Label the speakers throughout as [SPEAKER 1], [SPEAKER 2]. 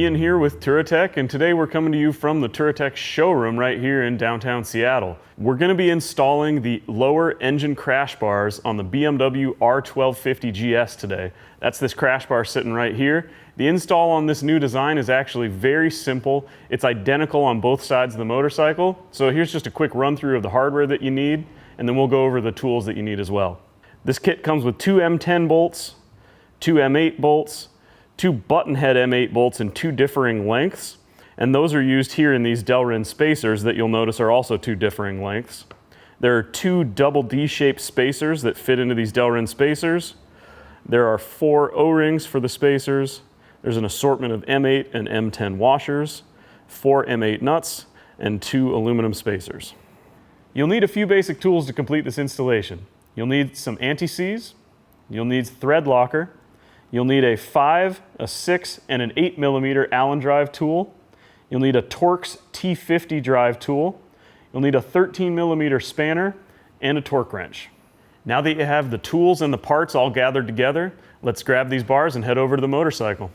[SPEAKER 1] Ian here with Touratech, and today we're coming to you from the Touratech showroom right here in downtown Seattle. We're going to be installing the lower engine crash bars on the BMW R1250GS today. That's this crash bar sitting right here. The install on this new design is actually very simple. It's identical on both sides of the motorcycle. So here's just a quick run through of the hardware that you need, and then we'll go over the tools that you need as well. This kit comes with two M10 bolts, two M8 bolts, two button head M8 bolts in two differing lengths, and those are used here in these Delrin spacers that you'll notice are also two differing lengths. There are two double D-shaped spacers that fit into these Delrin spacers. There are 4 O-rings for the spacers. There's an assortment of M8 and M10 washers, 4 M8 nuts, and 2 aluminum spacers. You'll need a few basic tools to complete this installation. You'll need some anti-seize, you'll need thread locker, you'll need a 5, a 6, and an 8 millimeter Allen drive tool. You'll need a Torx T50 drive tool. You'll need a 13 millimeter spanner and a torque wrench. Now that you have the tools and the parts all gathered together, let's grab these bars and head over to the motorcycle.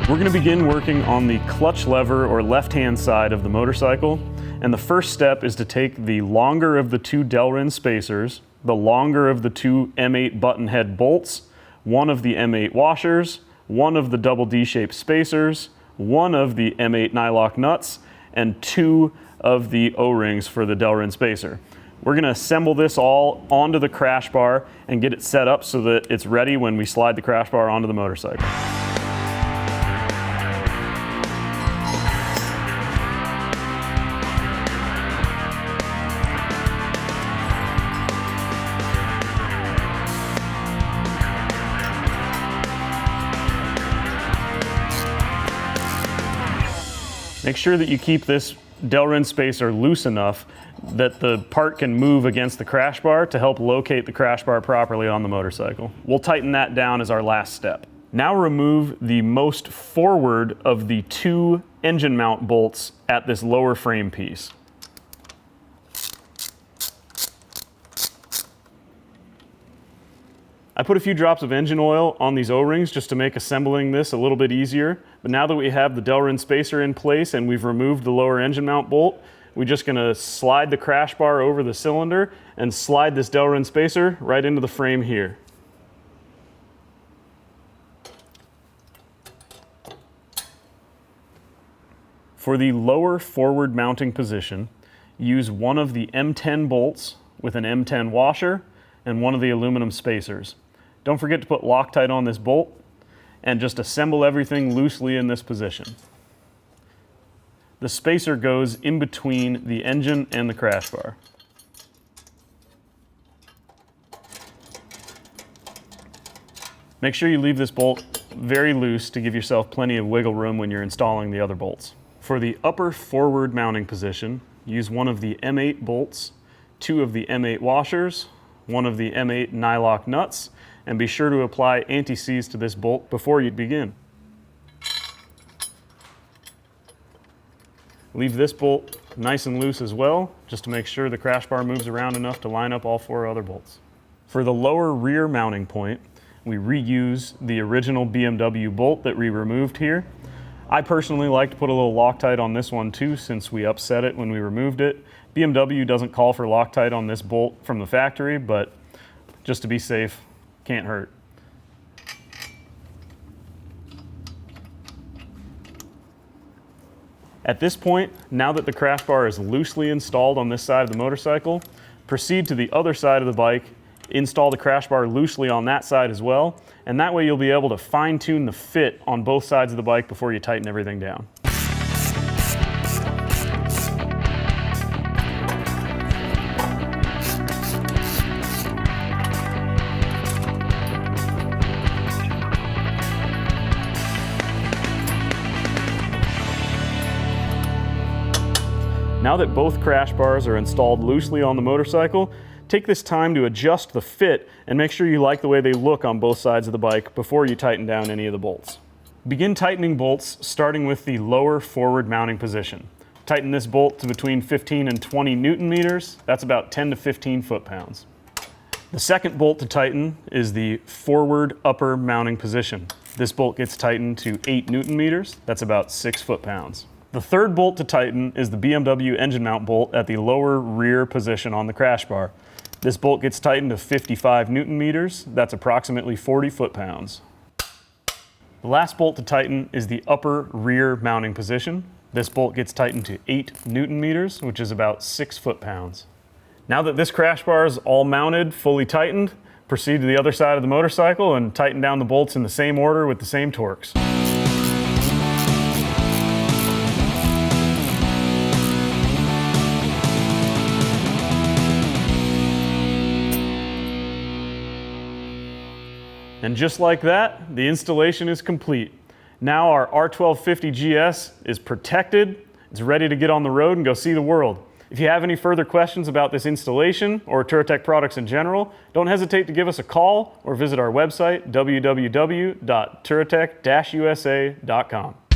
[SPEAKER 1] We're going to begin working on the clutch lever or left-hand side of the motorcycle, and the first step is to take the longer of the 2 Delrin spacers, the longer of the 2 M8 button head bolts, one of the M8 washers, one of the double D-shaped spacers, one of the M8 nylock nuts, and 2 of the O-rings for the Delrin spacer. We're going to assemble this all onto the crash bar and get it set up so that it's ready when we slide the crash bar onto the motorcycle. Make sure that you keep this Delrin spacer loose enough that the part can move against the crash bar to help locate the crash bar properly on the motorcycle. We'll tighten that down as our last step. Now remove the most forward of the 2 engine mount bolts at this lower frame piece. I put a few drops of engine oil on these O-rings just to make assembling this a little bit easier. But now that we have the Delrin spacer in place and we've removed the lower engine mount bolt, we're just going to slide the crash bar over the cylinder and slide this Delrin spacer right into the frame here. For the lower forward mounting position, use one of the M10 bolts with an M10 washer and one of the aluminum spacers. Don't forget to put Loctite on this bolt and just assemble everything loosely in this position. The spacer goes in between the engine and the crash bar. Make sure you leave this bolt very loose to give yourself plenty of wiggle room when you're installing the other bolts. For the upper forward mounting position, use one of the M8 bolts, 2 of the M8 washers, one of the M8 nylock nuts, and be sure to apply anti-seize to this bolt before you begin. Leave this bolt nice and loose as well, just to make sure the crash bar moves around enough to line up all 4 other bolts. For the lower rear mounting point, we reuse the original BMW bolt that we removed here. I personally like to put a little Loctite on this one too, since we upset it when we removed it. BMW doesn't call for Loctite on this bolt from the factory, but just to be safe, can't hurt. At this point, now that the crash bar is loosely installed on this side of the motorcycle, proceed to the other side of the bike, install the crash bar loosely on that side as well, and that way you'll be able to fine-tune the fit on both sides of the bike before you tighten everything down. Now that both crash bars are installed loosely on the motorcycle, take this time to adjust the fit and make sure you like the way they look on both sides of the bike before you tighten down any of the bolts. Begin tightening bolts starting with the lower forward mounting position. Tighten this bolt to between 15 and 20 Newton meters. That's about 10 to 15 foot-pounds. The second bolt to tighten is the forward upper mounting position. This bolt gets tightened to 8 Newton meters. That's about 6 foot-pounds. The third bolt to tighten is the BMW engine mount bolt at the lower rear position on the crash bar. This bolt gets tightened to 55 Newton meters. That's approximately 40 foot-pounds. The last bolt to tighten is the upper rear mounting position. This bolt gets tightened to 8 Newton meters, which is about 6 foot-pounds. Now that this crash bar is all mounted, fully tightened, proceed to the other side of the motorcycle and tighten down the bolts in the same order with the same torques. And just like that, the installation is complete. Now our R1250GS is protected, it's ready to get on the road and go see the world. If you have any further questions about this installation or Touratech products in general, don't hesitate to give us a call or visit our website, www.touratech-usa.com.